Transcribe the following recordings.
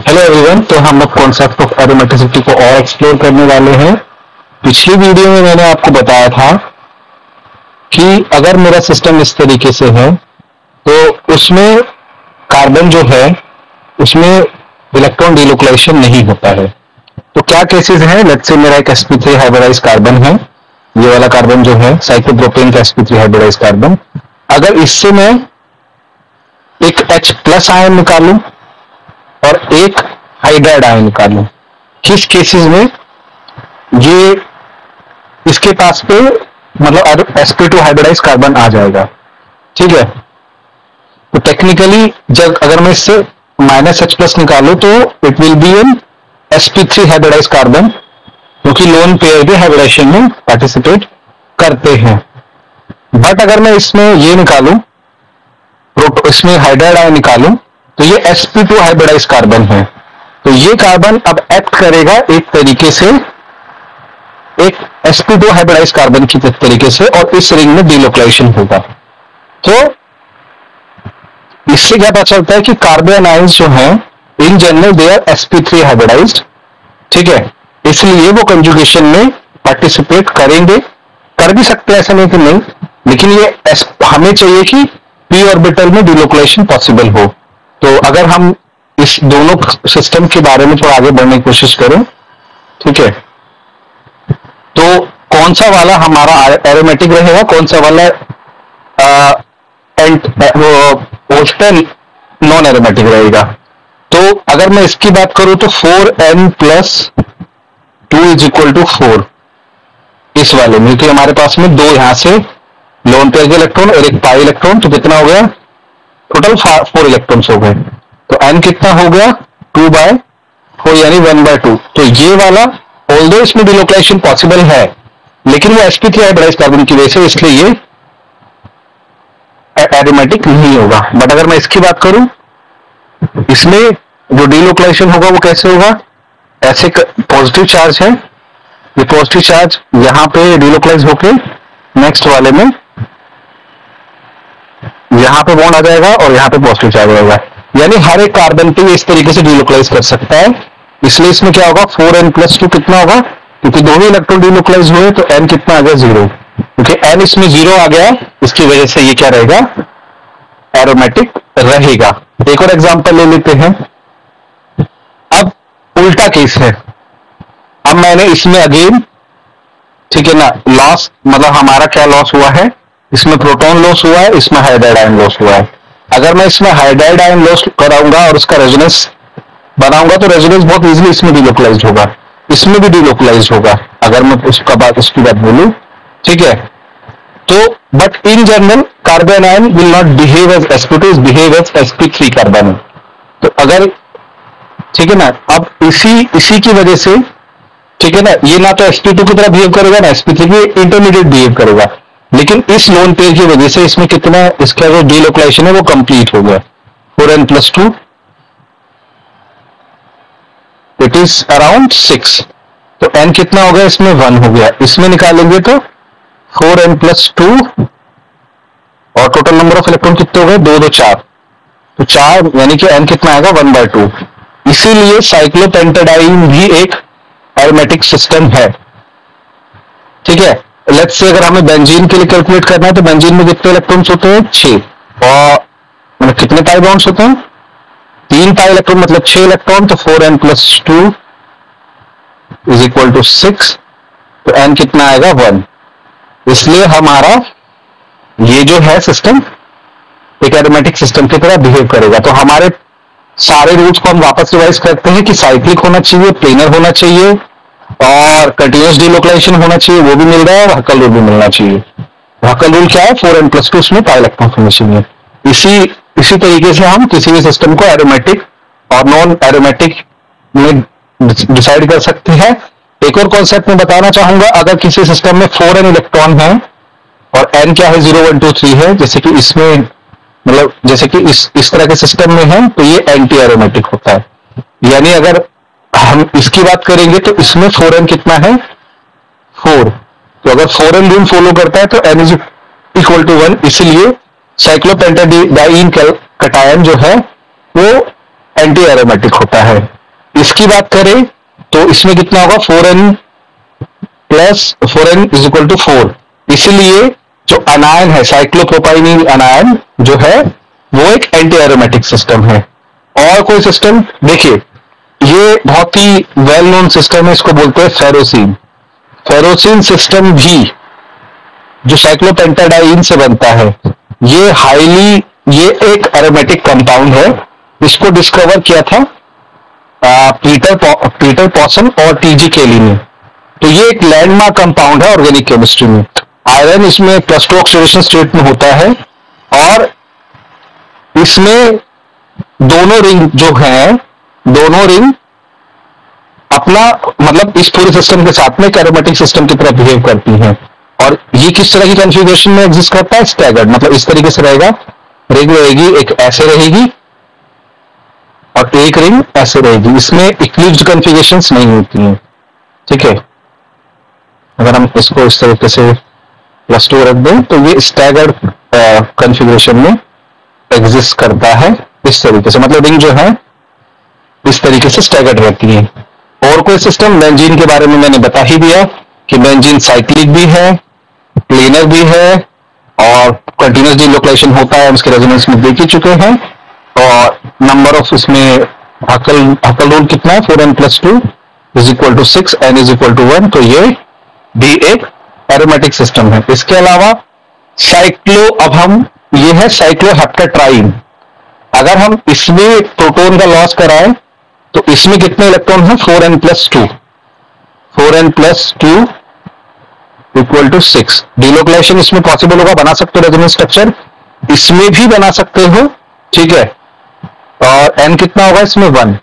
Hello everyone. तो हम लोग कॉन्सेप्ट ऑफ एरोमेटिसिटी को और एक्सप्लोर करने वाले हैं। पिछली वीडियो में मैंने आपको बताया था कि अगर मेरा सिस्टम इस तरीके से है तो उसमें कार्बन जो है उसमें इलेक्ट्रॉन डिलोकलाइजेशन नहीं होता है। तो क्या केसेस हैं? लेट्स से मेरा एक sp3 हाइब्रिडाइज्ड कार्बन है, ये वाला कार्बन जो है साइक्लोप्रोपेन का sp3 हाइब्रिडाइज्ड कार्बन। अगर इससे मैं एक H प्लस आयन निकालूं और एक हाइड्राइड आयन निकालूं, किस केसेस में ये इसके पास पे मतलब sp2 हाइब्रिडाइज्ड कार्बन आ जाएगा। ठीक है, तो टेक्निकली जब अगर मैं इससे -H प्लस निकालूं तो it will be an sp3 hybridised carbon, क्योंकि लोन पेयर भी हाइब्रिडाइजेशन में पार्टिसिपेट करते हैं। बट अगर मैं इसमें ये निकालूं, इसमें हाइड्राइड आयन निकालूं, तो ये sp2 हाइब्रिडाइज्ड कार्बन है। तो ये कार्बन अब एक्ट करेगा एक तरीके से एक sp2 हाइब्रिडाइज्ड कार्बन की तरीके से, और इस रिंग में डिलोकलाइजेशन होगा। तो इससे क्या पता चलता है कि कार्बन आयंस जो हैं in general they are sp3 hybridised. ठीक है, इसलिए वो कंजुगेशन में पार्टिसिपेट करेंगे, कर भी सकते हैं, ऐसा नहीं कि नहीं, लेकिन ये हमें चाहिए कि p ऑर्बिटल में डिलोकलाइजेशन पॉसिबल हो। तो अगर हम इस दोनों सिस्टम के बारे में थोड़ा आगे बढ़ने की कोशिश करें, ठीक है, तो कौन सा वाला हमारा एरोमेटिक रहेगा, कौन सा वाला पोस्टल नॉन एरोमेटिक रहेगा। तो अगर मैं इसकी बात करूं तो 4n plus 2 is equal to 4 इस वाले में, क्योंकि हमारे पास में दो यहां से लोन पेयर के इलेक्ट्रॉन और एक पाई इलेक्ट्रॉन, तो कितना हो गया टोटल 4 इलेक्ट्रॉन्स हो गए। तो n कितना हो गया 2/4 यानी 1/2। तो ये वाला ऑल्दो इसमें डिलोकलाइजेशन पॉसिबल है, लेकिन वो sp3 हाइब्रिडाइज्ड कार्बन की वजह से इसलिए ये एरोमेटिक नहीं होगा। बट अगर मैं इसकी बात करूं, इसमें जो डिलोकलाइजेशन होगा वो कैसे होगा, ऐसे पॉजिटिव चार्ज है, ये पॉजिटिव चार्ज यहां पे डिलोकलाइज होके नेक्स्ट वाले में यहां पे बॉन्ड आ जाएगा और यहां पे पॉजिटिव चार्ज रहेगा, यानी हर एक कार्बन पे इस तरीके से डिलोकलाइज कर सकता है। इसलिए इसमें क्या होगा 4n प्लस 2 कितना होगा, क्योंकि दोनों इलेक्ट्रॉन डिलोकलाइज हुए तो n कितना आ गया 0, क्योंकि n इसमें 0 आ गया, इसकी वजह से ये क्या रहेगा एरोमेटिक रहेगा। एक और एग्जांपल ले लेते हैं। अब उल्टा केस है, अब मैंने इसमें अगेन, ठीक है ना, लॉस मतलब हमारा क्या लॉस हुआ है, इसमें प्रोटॉन लॉस हुआ है, इसमें हाइड्राइड आयन लॉस हुआ है। अगर मैं इसमें हाइड्राइड आयन लॉस कराऊंगा और उसका रेजोनेंस बनाऊंगा तो रेजोनेंस बहुत इजीली इसमें डिलोकलाइज होगा, इसमें भी डिलोकलाइज होगा, अगर मैं उसकी बात बोलूं। ठीक है, तो but in general carbon ion will not behave as sp2, behave as sp3 carbon. तो अगर, ठीक है ना, अब इसी की वजह से, ठीक है ना, ये ना तो sp2 की तरह बिहेव करेगा ना sp3 की, इंटरमीडिएट बिहेव करेगा, लेकिन इस लोन पेयर की वजह से इसमें कितना, इसका जो डिलोकलाइजेशन है वो कंप्लीट हो गया 4n plus 2, it is around 6। तो n कितना हो गया, इसमें 1 हो गया, इसमें निकालेंगे तो 4n प्लस 2 और टोटल नंबर ऑफ इलेक्ट्रॉन कितने हो गए 2 2 4, तो 4 यानी कि n कितना आएगा 1/2। इसीलिए साइक्लोपेंटाडाइन भी एक एरोमेटिक सिस्टम है। ठीक है, लेट्स से अगर हमें बेंजीन के लिए कैलकुलेट करना है तो बेंजीन में कितने इलेक्ट्रॉन्स होते हैं 6, और मतलब कितने पाई बॉन्ड्स होते हैं 3 पाई इलेक्ट्रॉन, मतलब 6 इलेक्ट्रॉन, तो 4n plus 2 is equal to 6, तो n कितना आएगा 1। इसलिए हमारा ये जो है सिस्टम एक एरोमेटिक सिस्टम की तरह बिहेव करेगा। तो हमारे सारे रूल्स को हम वापस रिवाइज करते हैं कि साइक्लिक होना चाहिए, प्लेनर होना चाहिए, और कंटिन्यूअस डिलोकलाइजेशन होना चाहिए, वो भी मिल रहा है, और हकल रूल भी मिलना चाहिए। हकल रूल क्या है 4n प्लस 2, उसमें पाई इलेक्ट्रॉन होना चाहिए। इसी तरीके से हम किसी भी सिस्टम को एरोमेटिक और नॉन एरोमेटिक में डिसाइड कर सकते हैं। एक और कॉन्सेप्ट में बताना चाहूंगा, अगर किसी सिस्टम में 4n इलेक्ट्रॉन है और n क्या है 0 1 2 3 है, जैसे कि इसमें, मतलब जैसे कि इस तरह के सिस्टम में है, तो ये एंटी एरोमेटिक होता है। यानी अगर हम इसकी बात करेंगे तो इसमें 4n कितना है 4, तो अगर 4n रूल फॉलो करता है तो n इज इक्वल टू 1, इसलिए साइक्लोपेंटाडाइन कटायन जो है वो एंटी एरोमेटिक होता है। इसकी बात करें तो इसमें कितना होगा, 4n plus 4n is equal to 4। इसलिए जो अनायन है, साइक्लोप्रोपाइनिल अनायन जो है, वो एक एंटी एरोमेटिक सिस्टम है। और कोई सिस्टम देखिए, ये बहुत ही वेल नोन सिस्टम है, इसको बोलते हैं फेरोसिन। फेरोसिन सिस्टम भी जो साइक्लोपेंटाडाइन से बनता है, ये एक एरोमेटिक कंपाउंड है। इसको डिस्कवर किया था पीटर पॉसन और टीजी केली ने। तो ये एक लैंडमार्क कंपाउंड है ऑर्गेनिक केमिस्ट्री में। आयरन इसमें +2 ऑक्सीडेशन स्टेट में होता है, और इसमें दोनों रिंग जो है, दोनों रिंग अपना मतलब इस पूरे सिस्टम के साथ में एक एरोमेटिक सिस्टम की तरह बिहेव करती हैं। और ये किस तरह की कॉन्फ़िगरेशन में एग्जिस्ट करता है, स्टैगर्ड, मतलब इस तरीके से रहेगा। रिंग रहेगी एक ऐसे रहेगी और एक रिंग ऐसे रहेगी, इसमें इक्लिप्स्ड कॉन्फ़िगरेशंस नहीं होती हैं। ठीक है, अगर हम इसको इस तरीके से +2 रख दें तो ये स्टैगर्ड कॉन्फ़िगरेशन में एग्जिस्ट करता है इस तरीके से, मतलब रिंग जो है इस तरीके से स्टैगर्ड रहती है। और कोई सिस्टम, बेंजीन के बारे में मैंने बता ही दिया कि बेंजीन साइक्लिक भी है, प्लेनर भी है, और कंटिन्यूअस डिलोकेशन होता है, हम इसके रेजोनेंस में देख ही चुके हैं। और नंबर ऑफ इसमें हकल रूल कितना है, 4n + 2 is equal to 6, n is equal to 1। तो ये भी एक एरोमेटिक सिस्टम है। इसके अलावा ये है साइक्लोहेप्टेट्राइन। अगर हम इसमें प्रोटॉन का लॉस कराएं तो इसमें कितने इलेक्ट्रॉन हैं, 4n + 2, 4n + 2 इक्वल टू 6। डिलोकेशन इसमें पॉसिबल होगा, बना सकते हो रेजोनेंस स्ट्रक्चर, इसमें भी बना सकते हो। ठीक है, और n कितना होगा इसमें 1,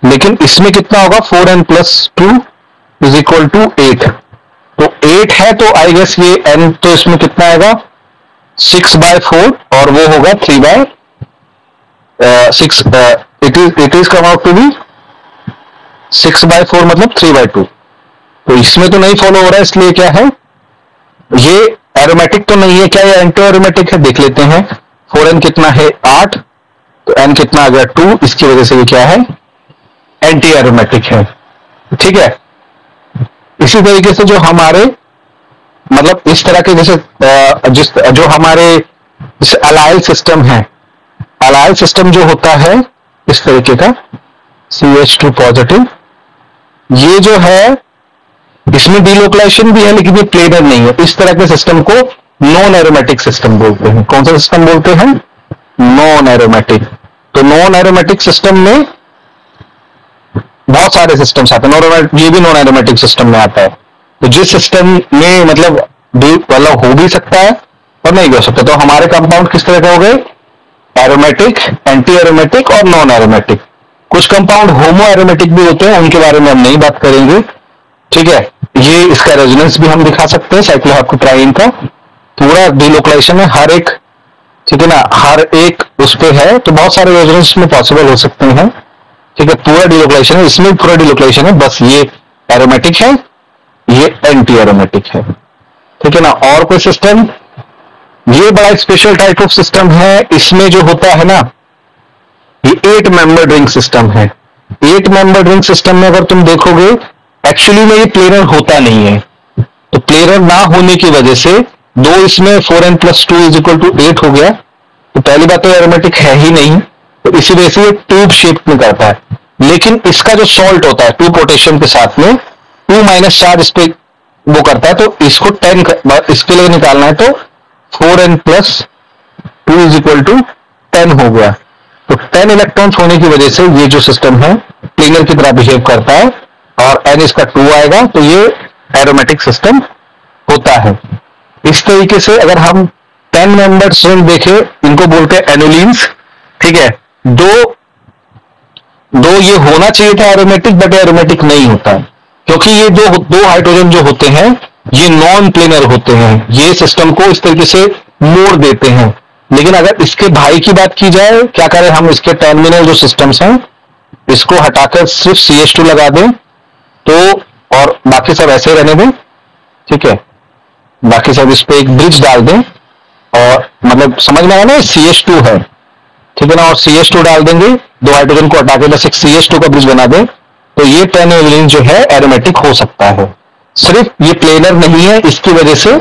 लेकिन इसमें कितना होगा, 4n + 2 इज इक्वल टू 8। तो 8 है तो आई गेस ये n तो इसमें कितना आएगा, 6/4, और वो होगा 3/6। It is come out to be 6/4, मतलब 3/2। तो इसमें तो नहीं फॉलो हो रहा है, इसलिए क्या है, ये एरोमेटिक तो नहीं है। क्या ये एंटी एरोमेटिक है, देख लेते हैं। 4n कितना है, 8, तो n कितना आ गया, 2। इसकी वजह से ये क्या है, एंटी एरोमेटिक है। ठीक है, इसी तरीके से जो हमारे मतलब इस तरह के जैसे जो हमारे अलाइल सिस्टम है, अलाइल सिस्टम जो होता है इस तरीके का CH2 पॉजिटिव, ये जो है इसमें डिलोकेशन भी है लेकिन ये प्लेनर नहीं है। इस तरह के सिस्टम को नॉन एरोमेटिक सिस्टम बोलते हैं। कौन सा सिस्टम बोलते हैं, नॉन एरोमेटिक। तो नॉन एरोमेटिक सिस्टम में बहुत सारे सिस्टम्स आते हैं, ये भी नॉन एरोमेटिक सिस्टम में आता है। तो जिस सिस्टम में मतलब हो भी सकता है और नहीं भी हो सकता, तो हमारे कंपाउंड किस तरह के हो गए, एरोमेटिक, एंटी एरोमेटिक और नॉन एरोमेटिक। कुछ कंपाउंड होमो एरोमेटिक भी होते हैं, उनके बारे में हम नहीं बात करेंगे। ठीक है, ये इसका रेजोनेंस भी हम दिखा सकते हैं, साइक्लोहेप्टेट्राइन का पूरा डिलोकेशन है हर एक, ठीक है ना, हर एक उस पे है। तो बहुत सारे रेजोनेंस में पॉसिबल हो सकते हैं। ठीक है, पूरा डिलोकेशन है, इसमें पूरा डिलोकेशन है, बस ये एरोमेटिक है, ये एंटी एरोमेटिक है। ठीक है ना। और कोई सिस्टम, ये बड़ा स्पेशल टाइप ऑफ सिस्टम है। इसमें जो होता है ना, ये 8 मेंबर रिंग सिस्टम है। 8 मेंबर रिंग सिस्टम में अगर तुम देखोगे, एक्चुअली में ये प्लेनर होता नहीं है। तो प्लेनर ना होने की वजह से दो इसमें 4n + 2 इज इक्वल टू 8 हो गया। तो पहली बात तो एरोमेटिक है ही नहीं, तो इसी वजह से ये ट्यूब शेप में करता है। लेकिन इसका जो सॉल्ट होता है 2 पोटेशियम के साथ में 2- चार्ज इस पे वो करता है, तो इसको 10 इसके लिए निकालना है, तो 4n + 2 इज इक्वल टू 10 हो गया। तो 10 इलेक्ट्रॉन्स होने की वजह से ये जो सिस्टम है प्लेनर की तरह बिहेव करता है, और n इसका 2 आएगा, तो ये एरोमेटिक सिस्टम होता है। इस तरीके से अगर हम 10 मेंबर्स रिंग देखें, इनको बोलते हैं एनोलिन्स। ठीक है, दो ये होना चाहिए था एरोमेटिक, बट एरोमेटिक नहीं होता है, क्योंकि ये दो हाइड्रोजन जो होते हैं ये नॉन प्लेनर होते हैं, ये सिस्टम को इस तरीके से मोड़ देते हैं। लेकिन अगर इसके भाई की बात की जाए, क्या करें हम, इसके टर्मिनल जो सिस्टम्स हैं इसको हटाकर सिर्फ CH2 लगा दें, तो और बाकी सब ऐसे रहने दें। ठीक है, बाकी सब इस पे एक ब्रिज डाल दें, और मतलब समझ में आया ना, CH2 है, ठीक है ना, और CH2 डाल देंगे, 2 हाइड्रोजन को हटा के बस एक CH2 का ब्रिज बना दें, तो ये 10 एनिलीन जो है एरोमेटिक हो सकता है। सिर्फ ये प्लेनर नहीं है, इसकी वजह से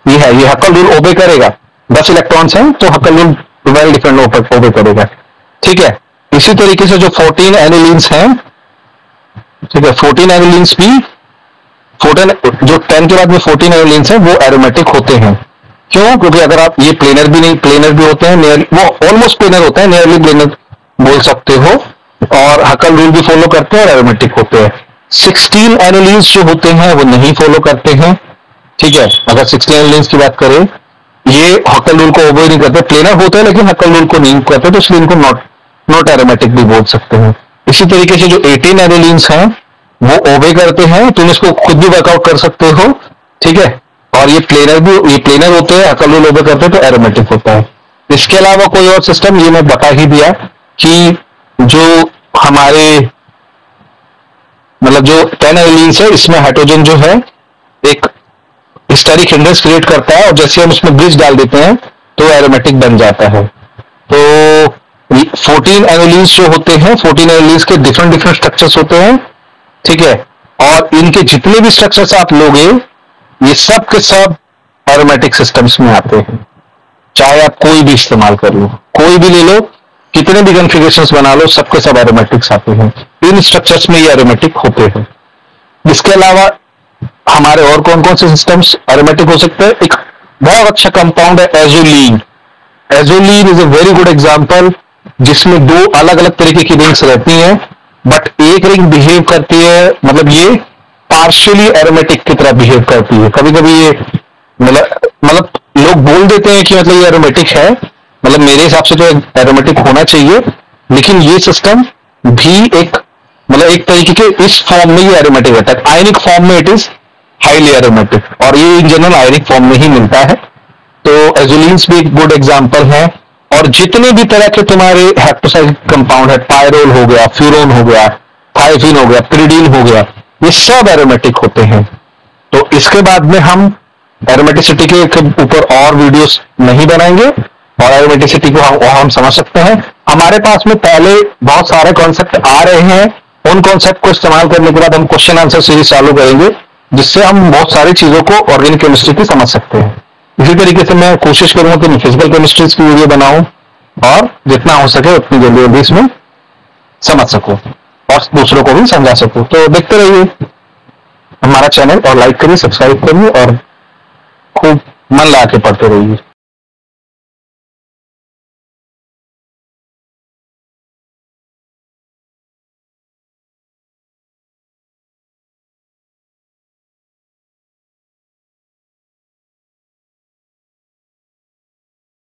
ये है, ये हक्कल रूल ओबे करेगा। 10 इलेक्ट्रॉन्स हैं तो हक्कल रूल वेल डिफरेंट ओबे करेगा। ठीक है, इसी तरीके से जो 14 एनिलीन्स हैं, ठीक है, 14 एनिलीन्स भी 14 जो 10 के बाद में 14 एनिलीन्स हैं वो एरोमेटिक होते हैं। क्यों? क्योंकि अगर आप ये प्लेनर भी नहीं, प्लेनर भी होते हैं, नियर वो ऑलमोस्ट प्लेनर होते हैं, नियरली प्लेनर बोल सकते हो, और हक्कल रूल भी फॉलो करते हैं और एरोमेटिक होते हैं। 16 एनिलीन्स जो होते हैं वो नहीं फॉलो करते हैं। ठीक है, अगर 16 एनिलीन्स की बात करें, ये हक्कल रूल को ओबे नहीं करते, प्लेनर होते हैं लेकिन हक्कल रूल को नहीं करते, तो इसलिए इनको नॉट एरोमेटिक भी बोल सकते हैं। इसी तरीके से जो 18 एनिलीन्स हैं वो ओबे करते हैं, तुम इसको खुद भी वर्कआउट कर सकते हो। ठीक है, और ये प्लेनर होते हैं, हक्कल रूल ओबे करते हैं, तो एरोमेटिक होता है। इसके अलावा कोई और सिस्टम, ये मैं बता ही दिया कि जो हमारे मतलब जो 10 एनिलीन्स है, इसमें हाइड्रोजन जो है एक हिस्टेरिक हिंड्रेंस क्रिएट करता है, और जैसे हम उसमें ब्रिज डाल देते हैं तो एरोमेटिक बन जाता है। तो 14 एनिलीन्स जो होते हैं, 14 एनिलीन्स के डिफरेंट स्ट्रक्चर्स होते हैं। ठीक है, और इनके जितने भी स्ट्रक्चर्स आप लोगे, ये सब के सब एरोमेटिक सिस्टम्स में आते हैं। चाहे आप कोई भी इस्तेमाल कर लो, कोई भी ले लो, कितने भी कॉन्फ़िगरेशंस बना लो, सबके सब एरोमेटिक्स आते हैं। इन स्ट्रक्चर्स में ये एरोमेटिक होते हैं। इसके अलावा हमारे और कौन कौन से सिस्टम्स एरोमेटिक हो सकते हैं? एक बहुत अच्छा कंपाउंड है azulene. Azulene is a very good example, जिसमें दो अलग अलग तरीके की रिंग्स रहती हैं, बट एक रिंग बिहेव करती है, मतलब ये पार्शियली एरोमेटिक की तरह बिहेव करती है। कभी कभी ये मतलब लोग बोल देते हैं कि मतलब ये एरोमेटिक है, मतलब मेरे हिसाब से तो एरोमेटिक होना चाहिए, लेकिन ये सिस्टम भी एक मतलब एक तरीके के इस फॉर्म में ये एरोमेटिक रहता है। आयनिक फॉर्म में इट इज हाईली एरोमेटिक, और ये इन जनरल आयनिक फॉर्म में ही मिलता है। तो एजोलिन्स भी एक गुड एग्जांपल है। और जितने भी तरह के तुम्हारे हेप्टोसाइड कंपाउंड है, पायरोल हो गया, फ्यूरोन हो गया, थायोफिन हो गया, पिरिडीन हो गया, ये सब एरोमेटिक होते हैं। तो इसके बाद में हम एरोमेटिसिटी के ऊपर और वीडियोस नहीं बनाएंगे, और एरोमेटिसिटी को हम समझ सकते हैं। हमारे पास में पहले बहुत सारे कॉन्सेप्ट आ रहे हैं, उन कॉन्सेप्ट को इस्तेमाल करने के बाद हम क्वेश्चन आंसर सीरीज चालू करेंगे, जिससे हम बहुत सारी चीजों को ऑर्गेनिक केमिस्ट्री की समझ सकते हैं। इसी तरीके से मैं कोशिश करूंगा कि मैं फिजिकल केमिस्ट्री की वीडियो बनाऊं, और जितना हो सके उतनी जल्दी इसमें समझ सकूं और दूसरों को भी समझा सकूं। तो देखते रहिए हमारा चैनल, और लाइक करिए, सब्सक्राइब करिए, और खूब मन लगा के पढ़ते रहिए।